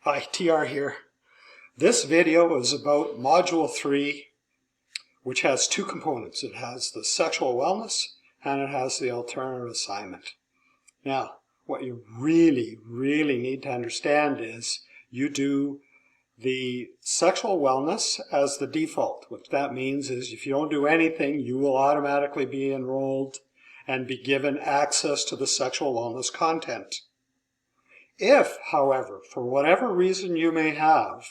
Hi, TR here. This video is about Module 3, which has two components. It has the sexual wellness and it has the alternative assignment. Now, what you really need to understand is you do the sexual wellness as the default. What that means is if you don't do anything, you will automatically be enrolled and be given access to the sexual wellness content. If, however, for whatever reason you may have,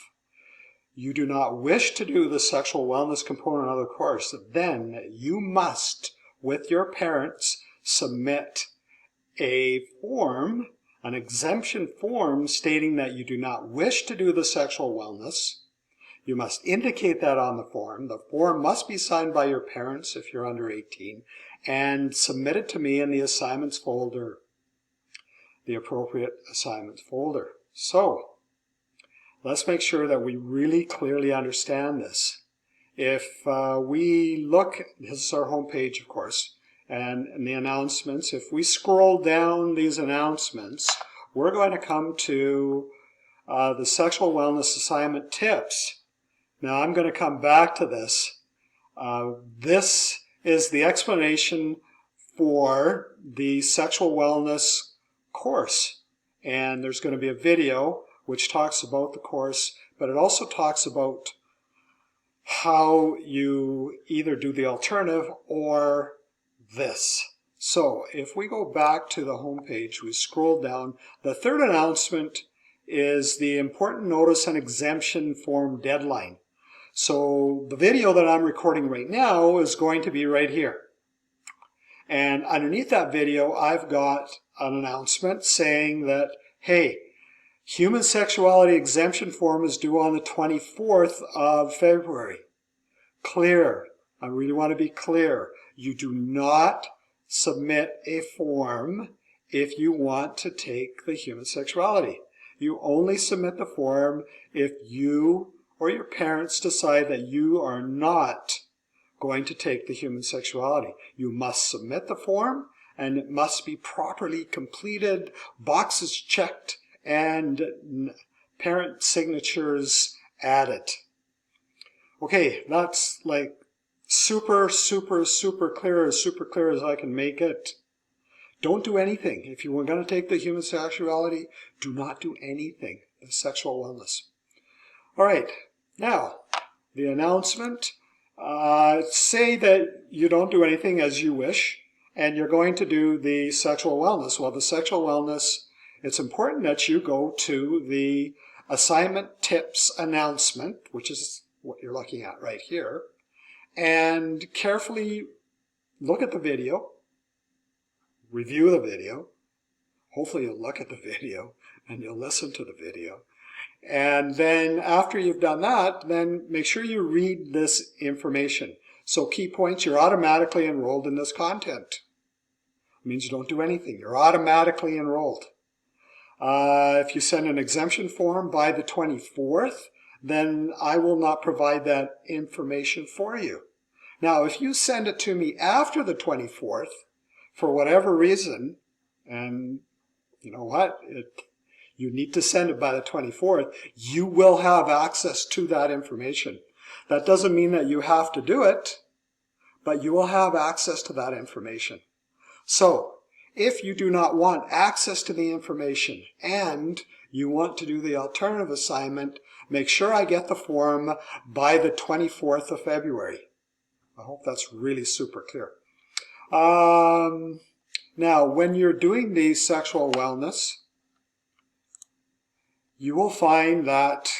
you do not wish to do the sexual wellness component of the course, then you must, with your parents, submit a form, an exemption form stating that you do not wish to do the sexual wellness. You must indicate that on the form. The form must be signed by your parents if you're under 18 and submit it to me in the assignments folder, the appropriate assignments folder. So, let's make sure that we really clearly understand this. If we look, this is our home page, of course, and in the announcements, if we scroll down these announcements, we're going to come to the sexual wellness assignment tips. Now, I'm going to come back to this. This is the explanation for the sexual wellness course, and there's going to be a video which talks about the course, but it also talks about how you either do the alternative or this. So if we go back to the home page, we scroll down, the third announcement is the important notice and exemption form deadline. So the video that I'm recording right now is going to be right here. And underneath that video, I've got an announcement saying that, hey, human sexuality exemption form is due on the 24th of February. Clear. I really want to be clear. You do not submit a form if you want to take the human sexuality. You only submit the form if you or your parents decide that you are not going to take the human sexuality. You must submit the form, and it must be properly completed, boxes checked, and parent signatures added. Okay, that's like super clear as I can make it. Don't do anything. If you were going to take the human sexuality, do not do anything. The sexual wellness. All right, now the announcement. Say that you don't do anything as you wish, and you're going to do the sexual wellness. Well, the sexual wellness, it's important that you go to the assignment tips announcement, which is what you're looking at right here, and carefully look at the video, review the video. Hopefully you'll look at the video and you'll listen to the video. And then after you've done that, then make sure you read this information. So key points, you're automatically enrolled in this content. It means you don't do anything. You're automatically enrolled. If you send an exemption form by the 24th, then I will not provide that information for you. Now, if you send it to me after the 24th, for whatever reason, and you know what, you need to send it by the 24th, you will have access to that information. That doesn't mean that you have to do it, but you will have access to that information. So, if you do not want access to the information and you want to do the alternative assignment, make sure I get the form by the 24th of February. I hope that's really super clear. Now, when you're doing the sexual wellness, you will find that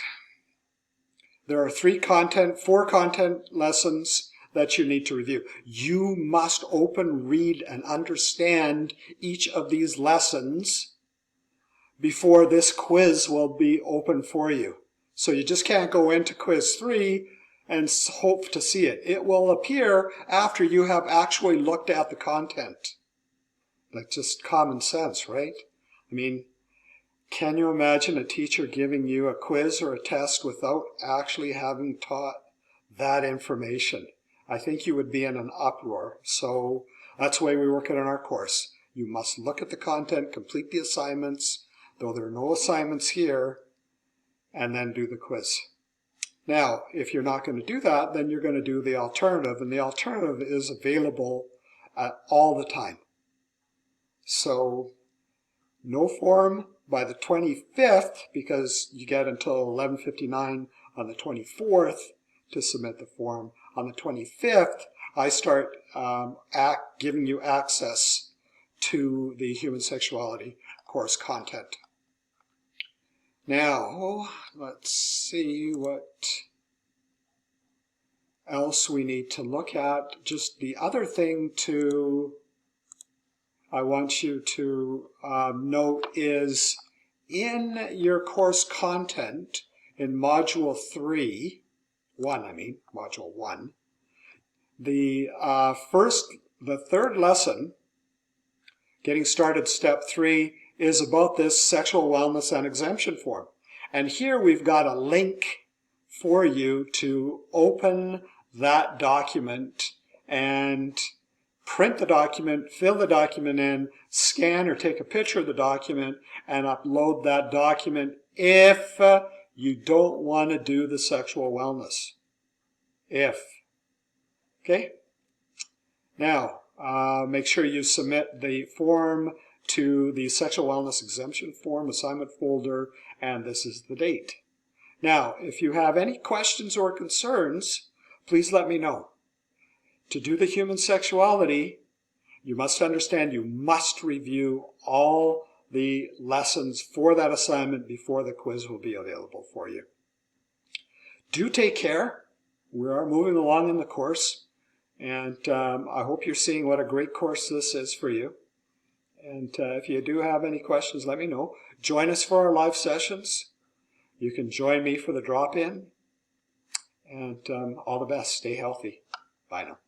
there are four content lessons that you need to review. You must open, read, and understand each of these lessons before this quiz will be open for you. So you just can't go into quiz 3 and hope to see it. It will appear after you have actually looked at the content. Like just common sense, right? I mean, can you imagine a teacher giving you a quiz or a test without actually having taught that information? I think you would be in an uproar. So that's the way we work it in our course. You must look at the content, complete the assignments. Though there are no assignments here, and then do the quiz. Now, if you're not going to do that, then you're going to do the alternative, and the alternative is available all the time. So, no form by the 25th, because you get until 11:59 on the 24th to submit the form. On the 25th, I start giving you access to the human sexuality course content. Now, let's see what else we need to look at. Just the other thing I want you to note is in your course content in Module 1, the third lesson, Getting Started Step 3, is about this sexual wellness and exemption form. And here we've got a link for you to open that document and print the document, fill the document in, scan or take a picture of the document, and upload that document if you don't want to do the sexual wellness. Okay? Now, make sure you submit the form to the Sexual Wellness Exemption Form assignment folder, and this is the date. Now, if you have any questions or concerns, please let me know. To do the human sexuality, you must understand you must review all the lessons for that assignment before the quiz will be available for you. Do take care. We are moving along in the course, and I hope you're seeing what a great course this is for you. And if you do have any questions, let me know. Join us for our live sessions. You can join me for the drop-in. And all the best. Stay healthy. Bye now.